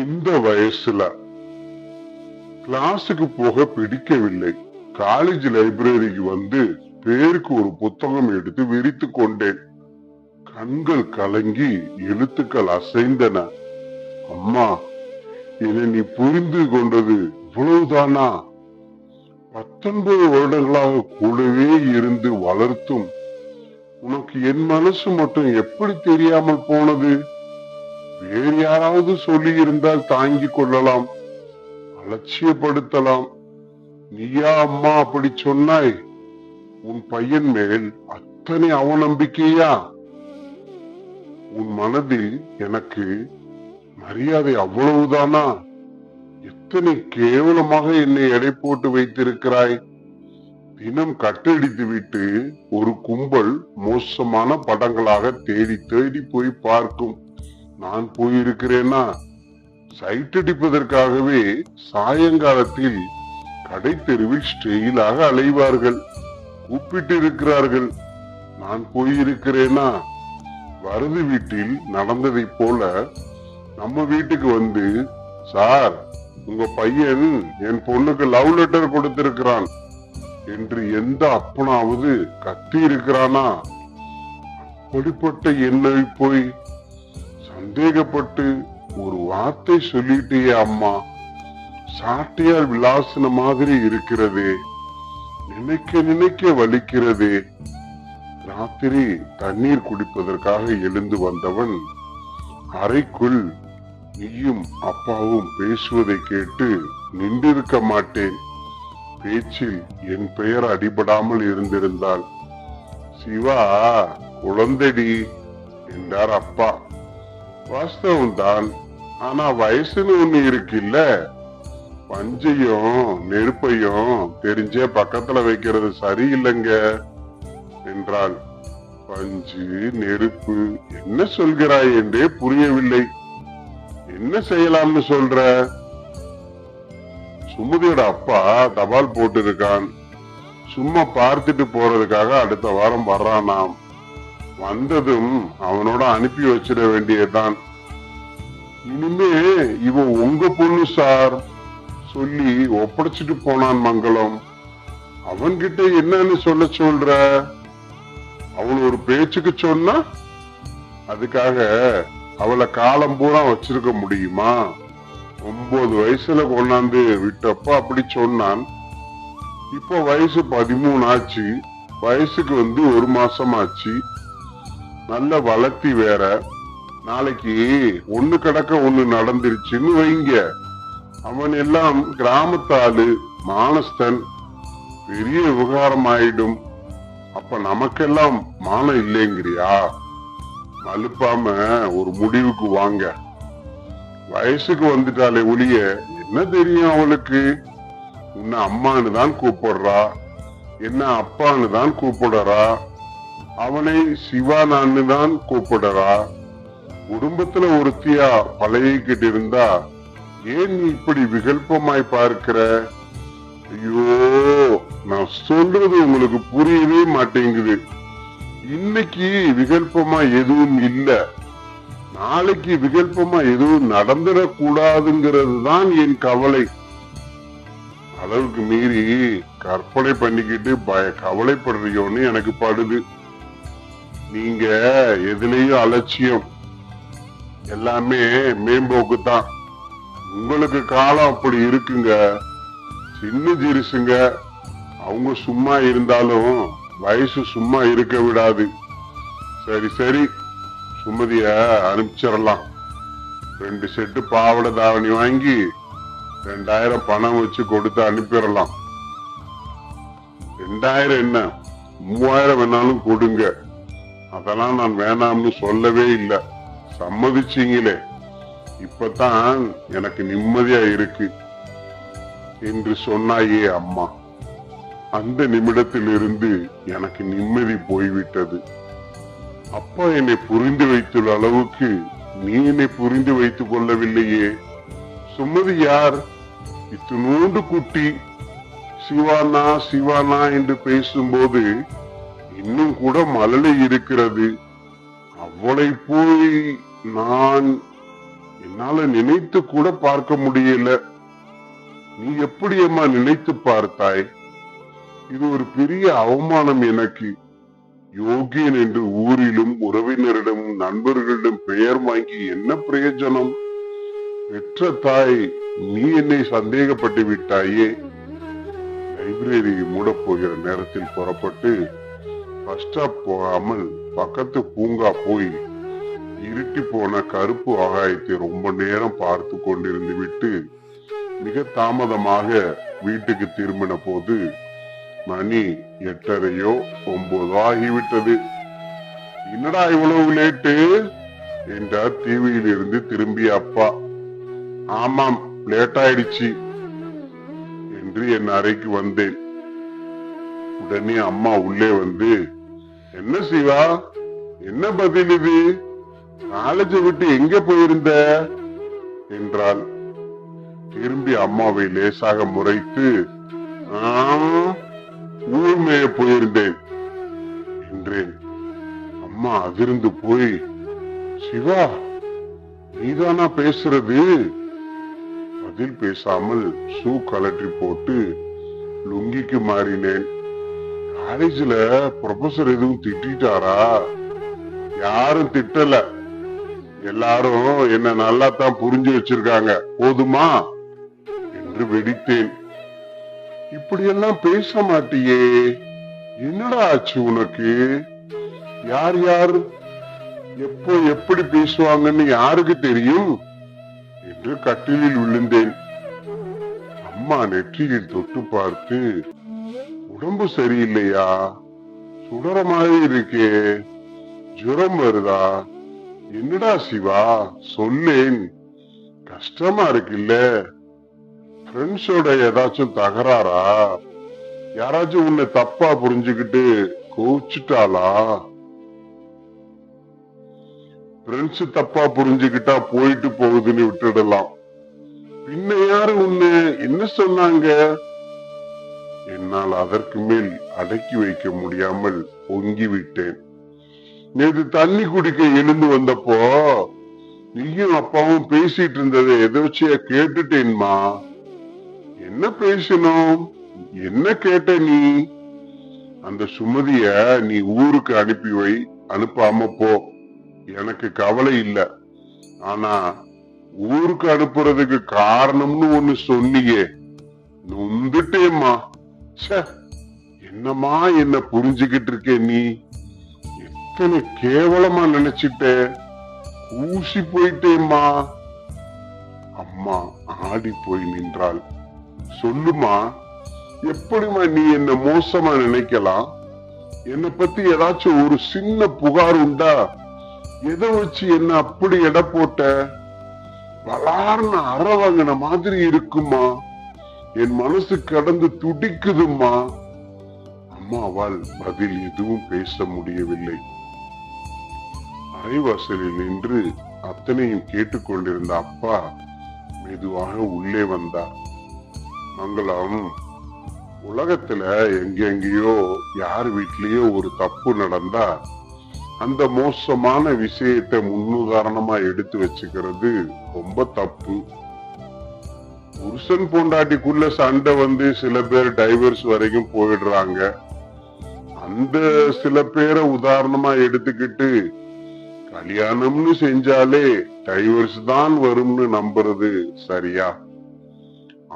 இந்த வயசுல கிளாஸுக்கு போக பிடிக்கவில்லை. காலேஜ் லைப்ரரிக்கு வந்து பேருக்கு ஒரு புத்தகம் எடுத்து விரித்து கொண்டேன். கண்கள் கலங்கி எழுத்துக்கள் அசைந்தன. அம்மா, இதை நீ புரிந்து கொண்டது இவ்வளவுதானா? 19 வருடங்களாக கூடவே இருந்து வளர்த்தும் உனக்கு என் மனசு மட்டும் எப்படி தெரியாமல் போனது? வேறு யாராவது சொல்லி இருந்தால் தாங்கிக் கொள்ளலாம், அலட்சியப்படுத்தலாம். நீயா அம்மா அப்படி சொன்னாய்? உன் பையன் மேல் அத்தனை அவநம்பிக்கையா? உன் மனதில் எனக்கு மரியாதை அவ்வளவுதானா? எத்தனை கேவலமாக என்னை எடை போட்டு வைத்திருக்கிறாய். தினம் கட்டடித்து விட்டு ஒரு கும்பல் மோசமான படங்களாக தேடி தேடி போய் பார்க்கும். நான் போயிருக்கிறேனா? சைட் அடிப்பதற்காகவே சாயங்காலத்தில் கடை தெருவில் ஸ்டெயிலாக அலைவார்கள், கூப்பிட்டு இருக்கிறார்கள். நான் போயிருக்கிறேனா? வரது வீட்டில் நடந்ததை போல நம்ம வீட்டுக்கு வந்து, சார், உங்க பையன் என் பொண்ணுக்கு லவ் லெட்டர் கொடுத்திருக்கிறான் என்று எந்த அப்பனாவது கத்தி இருக்கிறானா? அப்படிப்பட்ட என்னை போய் சந்தேகப்பட்டு ஒரு வார்த்தை சொல்லிட்டே அம்மா. சாட்டையால் விளாசின மாதிரி இருக்கிறதே, நினைக்க நினைக்க வலிக்கிறதே. ராத்திரி தண்ணீர் குடிப்பதற்காக எழுந்து வந்தவன் அறைக்குள் நீயும் அப்பாவும் பேசுவதை கேட்டு நின்றிருக்க மாட்டேன். பேச்சில் என் பெயர் அடிபடாமல் இருந்திருந்தால், சிவா குழந்தைடி என்றார் அப்பா. வாஸ்தவம் தான், ஆனா வயசுன்னு ஒண்ணு இருக்குல்ல. பஞ்சையும் நெருப்பையும் தெரிஞ்சே பக்கத்துல வைக்கிறது சரியில்லைங்க என்றாள். பஞ்சு நெருப்பு என்ன சொல்கிறாய் என்றே புரியவில்லை. என்ன செய்யலாம்னு சொல்ற? சுமதியோட அப்பா தபால் போட்டு இருக்கான். சும்மா பார்த்துட்டு போறதுக்காக அடுத்த வாரம் வர்றானாம். வந்ததும் அவனோட அனுப்பி வச்சிட வேண்டியதுதான். இனிமே இவன் உங்க பொண்ணு சார் சொல்லி ஒப்படைச்சிட்டு போனான் மங்களம். அவன்கிட்ட என்னன்னு சொல்ற? அவன் ஒரு பேச்சுக்கு சொன்னா அதுக்காக அவளை காலம் பூரா வச்சிருக்க முடியுமா? 9 வயசுல கொண்டாந்து விட்டப்ப அப்படி சொன்னான். இப்ப வயசு 13 ஆச்சு. வயசுக்கு வந்து 1 மாசம் ஆச்சு. நல்ல வளர்த்தி வேற. நாளைக்கு ஒண்ணு கிடக்க ஒண்ணு நடந்துருச்சுன்னு வைங்க, அவன் எல்லாம் கிராமத்தாளு, மானஸ்தன், பெரிய விவகாரம் ஆயிடும். அப்ப நமக்கெல்லாம் மானம் இல்லைங்கிறியா? மலுப்பாம ஒரு முடிவுக்கு வாங்க. வயசுக்கு வந்துட்டாலே ஒழிய என்ன தெரியும் அவளுக்கு? உன்னை அம்மானு தான் கூப்பிடுறா, என்ன அப்பான்னு தான் கூப்பிடுறா, அவனை சிவானான்னு தான் கூப்பிடுறா. குடும்பத்துல ஒருத்தியா பழகிக்கிட்டு இருந்தா ஏன் நீ இப்படி விகல்பமாய் பார்க்கிற? ஐயோ, நான் சொல்றது உங்களுக்கு புரியவே மாட்டேங்குது. இன்னைக்கு விகல்பமா எதுவும் இல்ல, நாளைக்கு விகல்பமா எதுவும் நடந்துடக்கூடாதுங்கிறது தான் என் கவலை. அளவுக்கு மீறி கற்பனை பண்ணிக்கிட்டு கவலைப்படுறியோன்னு எனக்கு படுது. நீங்க எதுலயும் அலட்சியம், எல்லாமே மேம்போக்கு தான். உங்களுக்கு காலம் அப்படி இருக்குங்க. சின்ன ஜிரிசுங்க, அவங்க சும்மா இருந்தாலும் வயசு சும்மா இருக்க விடாது. சரி சரி, சுமதிய அனுப்பிச்சிடலாம். 2 செட்டு பாவடை தாவணி வாங்கி 2000 பணம் வச்சு கொடுத்து அனுப்பிடலாம். 2000 என்ன, 3000 வேணாலும் கொடுங்க. அதெல்லாம் நான் வேணாம்னு சொல்லவே இல்லை. சம்மதிச்சீங்களே, இப்பதான் எனக்கு நிம்மதியா இருக்கு என்று சொன்னாயே அம்மா. அந்த நிமிடத்திலிருந்து எனக்கு நிம்மதி போய்விட்டது. அப்பா என்னை புரிந்து வைத்துள்ள அளவுக்கு நீ என்னை புரிந்து வைத்துக் கொள்ளவில்லையே. சுமதி யார்? இத்தினூண்டு குட்டி. சிவானா சிவானா என்று பேசும்போது இன்னும் கூட மழலை இருக்கிறது. அவளை போய் நான் என்னால நினைத்து கூட பார்க்க முடியல. நீ எப்படி அம்மா நினைத்து பார்த்தாய்? இது ஒரு பெரிய அவமானம் எனக்கு. யோகியன் என்று ஊரிலும் உறவினரிடமும் நண்பர்களிடம் பெயர் வாங்கி என்ன பிரயோஜனம்? பெற்ற தாய், நீ என்னை சந்தேகப்பட்டு விட்டாயே. லைப்ரரி மூட போகிற நேரத்தில் புறப்பட்டு பஸ் ஸ்டாப் போகாமல் பக்கத்து பூங்கா போய் இருட்டி போன கருப்பு ஆகாயத்தை ரொம்ப நேரம் பார்த்து கொண்டிருந்து விட்டு மிக தாமதமாக வீட்டுக்கு திரும்பின போது மணி 8:30 9 ஆகிவிட்டது. என்னடா இவ்வளவு லேட்டு என்றார் டிவியில் இருந்து திரும்பிய அப்பா. ஆமாம், லேட் ஆயிடுச்சு என்று என் அறைக்கு வந்தேன். உடனே அம்மா உள்ளே வந்து, என்ன சிவா, என்ன பதில் இது? காலேஜை விட்டு எங்க போயிருந்த என்றாள். திரும்பி அம்மாவை லேசாக முறைத்து, ஊர் மேய போயிருந்தேன் என்றேன். அம்மா அதிர்ந்து போய், சிவா, நீதானா பேசுறது? பதில் பேசாமல் ஷூ கலற்றி போட்டு லுங்கிக்கு மாறினேன். காலேஜ்ல ப்ரொஃபசர் எதுவும் திட்டாரா? யாரும் திட்டல. எல்லாரும் என்ன நல்லா தான் புரிஞ்சு வச்சிருக்காங்க, போதுமா என்று வெடித்தேன். இப்படியெல்லாம் பேச மாட்டியே, என்னடா ஆச்சு உனக்கு? யார் யார் எப்போ எப்படி பேசுவாங்கன்னு யாருக்கு தெரியும் என்று கட்டிலில் விழுந்தேன். அம்மா நெற்றியில் தொட்டு பார்த்து, உடம்பு சரியில்லையா? சுடற மாதிரி இருக்கே, ஜுரம் வருதா? என்னடா சிவா, சொல்லேன். கஷ்டமா இருக்குல்ல? ஃப்ரெண்ட்ஸோட ஏதாச்சும் தகராறா? யாராச்சும் உன்னை தப்பா புரிஞ்சுக்கிட்டு கோச்சுட்டாளா? ஃப்ரெண்ட்ஸ் தப்பா புரிஞ்சுக்கிட்டா போயிட்டு போகுதுன்னு விட்டுடலாம். பின்ன யாரு உன்னை என்ன சொன்னாங்க? என்னால் அதற்கு மேல் அடக்கி வைக்க முடியாமல் பொங்கி விட்டேன். நேற்று தண்ணி குடிக்க எழுந்து வந்தப்போ நீயும் அப்பாவும் பேசிட்டு இருந்ததை எதாச்சிய கேட்டுட்டேன்மா. என்ன பேசணும்? என்ன கேட்ட நீ? அந்த சுமதிய நீ ஊருக்கு அனுப்பி வை, அனுப்பாம போ, எனக்கு கவலை இல்ல. ஆனா ஊருக்கு அனுப்புறதுக்கு காரணம்னு ஒண்ணு சொன்னீங்க, நொந்துட்டேம்மா. என்னமா என்ன புரிஞ்சுகிட்டு இருக்க நீ? எத்தனை கேவலமா நினைச்சிட்ட, ஊசி போயிட்டேம்மா. அம்மா ஆடி போய் நின்றாள். சொல்லுமா, எப்படிமா நீ என்ன மோசமா நினைக்கலாம்? என்னை பத்தி ஏதாச்சும் ஒரு சின்ன புகார் உண்டா? எதை வச்சு என்ன அப்படி எடை போட்ட? வளார்னு அற வாங்கின மாதிரி இருக்குமா? என் மனசு கடந்து துடிக்குதுமா. அம்மாவால் பதில் எதுவும் பேச முடியவில்லை. அரைவாசலில் நின்று அத்தனையும் கேட்டுக்கொண்டிருந்த அப்பா மெதுவாக உள்ளே வந்தார். மங்களம், உலகத்துல எங்கெங்கயோ யார் வீட்லயோ ஒரு தப்பு நடந்தா அந்த மோசமான விஷயத்தை முன்னுதாரணமா எடுத்து வச்சுக்கிறது ரொம்ப தப்பு. புருஷன் பொண்டாட்டிக்குள்ள சண்டை வந்து சில பேர் டைவர்ஸ் வரைக்கும் போயிடுறாங்க. அந்த சில பேரை உதாரணமா எடுத்துக்கிட்டு கல்யாணம்னு செஞ்சாலே டைவர்ஸ் தான் வரும்னு நம்புறது சரியா?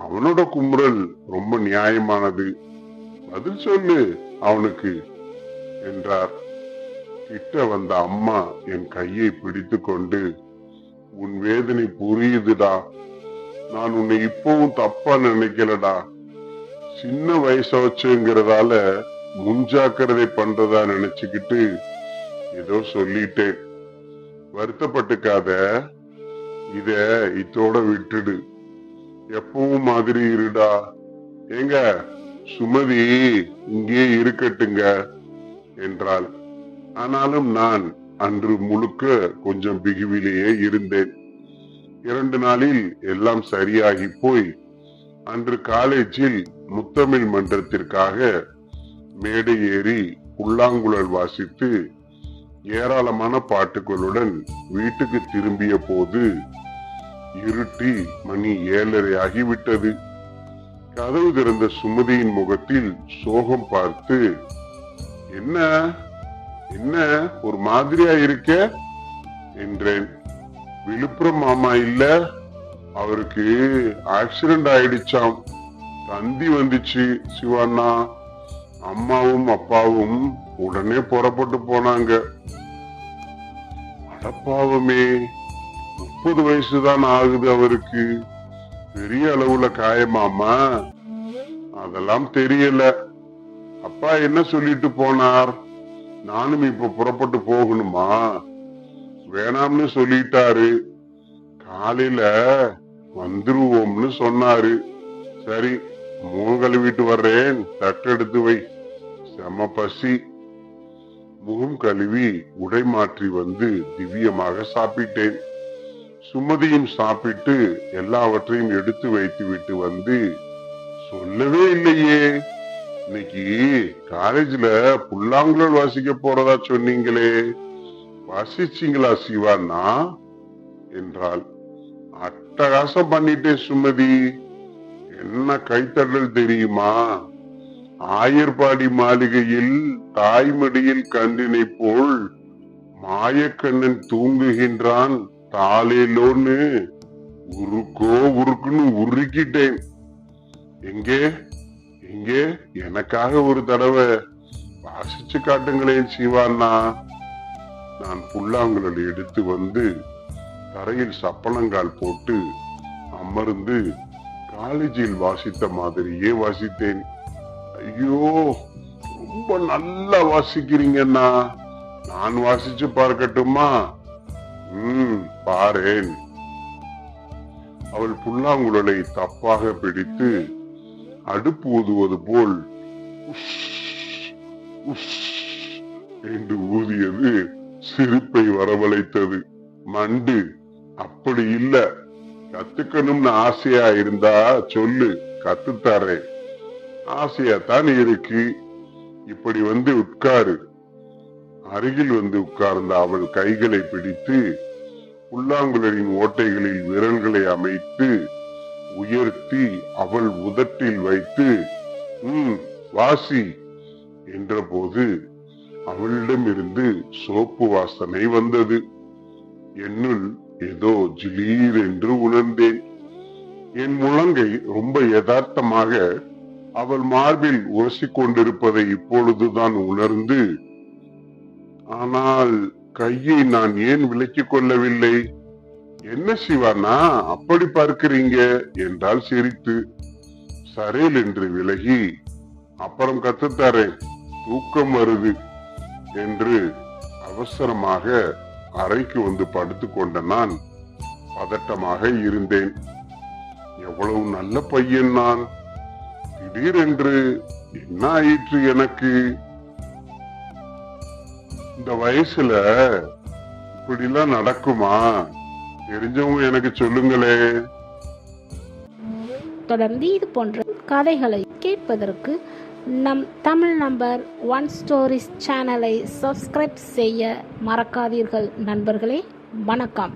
அவனோட குமுறல் ரொம்ப நியாயமானது, பதில் சொல்லு அவனுக்கு என்றார். கிட்ட வந்த அம்மா என் கையை பிடித்து கொண்டு, உன் வேதனை புரியுதுடா, நான் உன்னை இப்பவும் தப்பா நினைக்கலடா. சின்ன வயச வச்சுங்கிறதால முன்ஜாக்கிரதை பண்றதா நினைச்சுக்கிட்டு ஏதோ சொல்லிட்டேன், வருத்தப்பட்டுக்காத, இத இதோட விட்டுடு, எப்பவும் மாதிரி இருடா. ஏங்க சுமதி இங்கே இருக்கட்டுங்க என்றாள். ஆனாலும் நான் அன்று முழுக்க கொஞ்சம் பிகுவிலேயே இருந்தேன். 2 நாளில் எல்லாம் சரியாகி போய் அன்று காலேஜில் முத்தமிழ் மன்றத்திற்காக மேடை ஏறி புல்லாங்குழல் வாசித்து ஏராளமான பாட்டுகளுடன் வீட்டுக்கு திரும்பிய போது இருட்டி மணி 7:30 ஆகிவிட்டது. கதவு திறந்த சுமதியின் முகத்தில் சோகம் பார்த்து, என்ன என்ன ஒரு மாதிரியா இருக்க என்றேன். விழுப்புரம் மாமா இல்ல, அவருக்கு ஆக்சிடென்ட் ஆயிடுச்சாம், தந்தி வந்துச்சு சிவாண்ணா. அம்மாவும் அப்பாவும் உடனே புறப்பட்டு போனாங்க. அடப்பாவமே, 30 வயசுதான் ஆகுது அவருக்கு. பெரிய அளவுல காயமாமா? அதெல்லாம் தெரியல. அப்பா என்ன சொல்லிட்டு போனார்? நானும் இப்ப புறப்பட்டு போகணுமா? வேணாம்னு சொல்லிட்டாரு. காலையில வந்துருவோம்னு சொன்னாரு. சரி, முகம் கழுவிட்டு வர்றேன், தட்டெடுத்து வை, செம பசி. முகம் கழுவி உடை மாற்றி வந்து திவ்யமாக சாப்பிட்டேன். சுமதியும் சாப்பிட்டு எல்லாவற்றையும் எடுத்து வைத்து விட்டு வந்து, சொல்லவே இல்லையே, இன்னைக்கு காலேஜ்ல புல்லாங்குழல் வாசிக்க போறதா சொன்னீங்களே, வாசிச்சீங்களா சிவாண்ணா என்றாள். அட்டகாசம் பண்ணிட்டேன் சுமதி. என்ன கைத்தட்டல் தெரியுமா? ஆயர்பாடி மாளிகையில் தாய்மடியில் கன்றினை போல் மாயக்கண்ணன் தூங்குகின்றான் தாளேலோன்னு உருக்கோ உருக்குன்னு உருக்கிட்டேன். எங்கே எங்கே எனக்காக ஒரு தடவை வாசிச்சு காட்டுங்களேன் சிவாண்ணா. நான் புல்லாங்குழல் எடுத்து வந்து தரையில் சப்பனங்கால் போட்டு அமர்ந்து காலேஜில் வாசித்த மாதிரியே வாசித்தேன். ஐயோ, ரொம்ப நல்லா வாசிக்கிறீங்கண்ணா, நான் வாசிச்சு பார்க்கட்டுமா? பாரேன். அவள் புல்லாங்குழலை தப்பாக பிடித்து அடுப்பு ஊதுவது போல் என்று ஊதியது சிரிப்பை வரவழைத்தது. மண்டு, அப்படி இல்ல, கத்துக்கணும்னு ஆசையா இருந்தா சொல்லு, கத்துத்தாரேன். ஆசையாத்தான் இருக்கு. இப்படி வந்து உட்காரு. அருகில் வந்து உட்கார்ந்த அவள் கைகளை பிடித்து புல்லாங்குழலின் ஓட்டைகளில் விரல்களை அமைத்து உயர்த்தி அவள் உதட்டில் வைத்து வாசி என்ற போது அவளிடமிருந்து சோப்பு வாசனை வந்தது. என்னுள் ஏதோ ஜிலீர் என்று உணர்ந்தேன். என் முழங்கை ரொம்ப யதார்த்தமாக அவள் மார்பில் உரசி கொண்டிருப்பதை இப்பொழுதுதான் உணர்ந்து, ஆனால் கையை நான் ஏன் விலக்கிக் கொள்ளவில்லை? என்ன சிவாண்ணா அப்படி பார்க்கிறீங்க என்றால் சிரித்து. சரேல் என்று விலகி, அப்புறம் கத்துத்தாரேன், தூக்கம் வருது என்று அவசரமாக அறைக்கு வந்து படுத்துக் கொண்ட நான் பதட்டமாக இருந்தேன். எவ்வளவு நல்ல பையன் நான்! திடீரென்று என்ன ஆயிற்று எனக்கு? இந்த வயசுல இப்படிலாம் நடக்குமா? தெரிஞ்சவங்க எனக்கு சொல்லுங்களே. தொடர்ந்து இது போன்ற கதைகளை கேட்பதற்கு நம் தமிழ் நம்பர் 1 ஸ்டோரிஸ் சேனலை சப்ஸ்கிரைப் செய்ய மறக்காதீர்கள் நண்பர்களே. வணக்கம்.